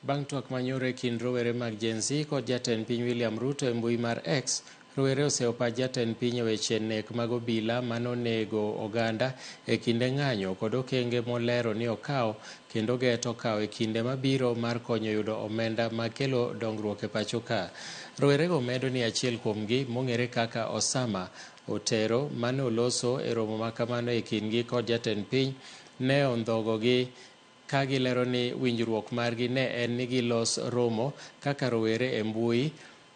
Bang' twak manyore kind rowere mag Gen Z kod jatend piny William Ruto e mbui mar X, rowere oseopa jatend piny e weche nek mag obila manonego oganda e kinde ng'anyo kod okenge molero ni okawo kendo geto kawo e kinde mabiro mar konyo yudo omenda mag kelo dongruok e pacho ka. Rowerego medo ni achiel kuomgi mong'ere kaka Osama Otero mane oloso e romo makamano e kindgi kod jatend piny ne ondhogogi ka gilero ni winjruok margi ne en ni gilos romo kaka rowere e mbui,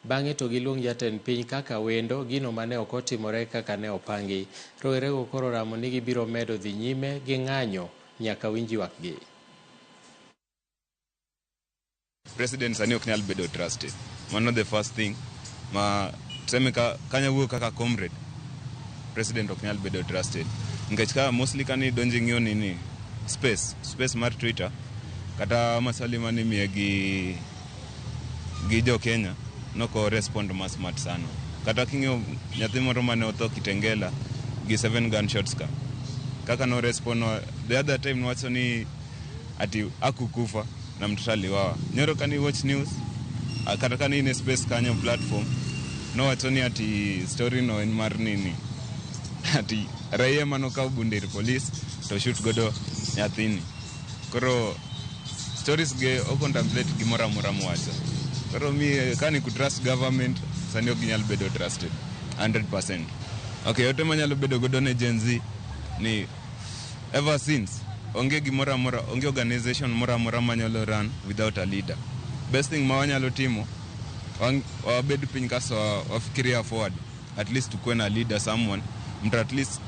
bang'e to giluong jatend piny kaka wendo, gino mane ok otimore kaka ne opangi. Rowerego koro ramo ni gibiro medo dhi nyime gi ng'anyo nyaka winj ywakgi. President sani ok nyal bedo trusted. Mano the first thing. Tuseme kanya wuo kaka comrade, president ok nyal bedo trusted. Nikech ka mostly kani donje ng'iyo nini space mar Twitter kata maswali mani miye gi jo Kenya noko respond mas smart sana. Kata king'iyo nyathi moro mane otho Kitengela gi 7 gunshots ka. Kaka no respond the other time nwacho ni ati akukufa na mtoto aliwawa. Nyoro kani watch news kata kani in space kanyo platform no wacho ni ati story no en mar nini ati raia manokaw bundir police to shoot godo nyathini. Koro stories ge o contemplate gimora mora mwacho. Koro mi kani ku trust government sani ok nyal bedo trusted 100%. Okay, yote manyalo bedo godo ne Gen Z ni ever since onge gimora mora, onge organization mora mora manyalo run without a leader. Best thing mawanyalo timo wabed piny kaso wafikiria forward, at least tukue na leader someone mtu at least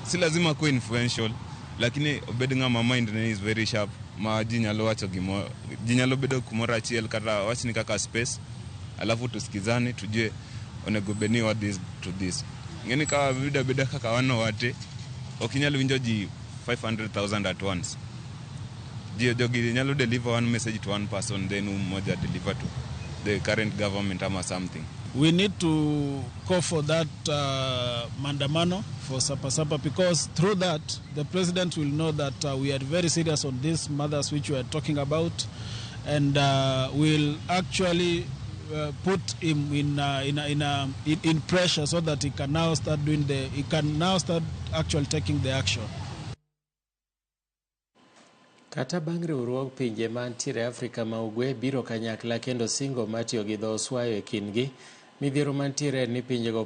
si lazima kuwe influential lakini obed ng'ama mind ne is very sharp ma jinyalo wacho jinyalo bedo kumora achiel kata wachni kaka space alafu tusikizane tujue onego bedni what this to this. Ngeni ka beda kaka wano wate okinyalo winjo ji 500,000 at once. Jogi nyalo deliver one message to one person then mmoja deliver to the current government ama something. We need to call for that mandamano for Sapasapa because through that the president will know that we are very serious on these matters which we are talking about, and will actually put him in pressure so that he can now start actually taking the action. Kata bang' riwruog pinje mantiere Afrika ma ugwe biro kanyakla kendo singo matiyo gi dho oswayo e kindgi, midhiero mantiere ni pinjego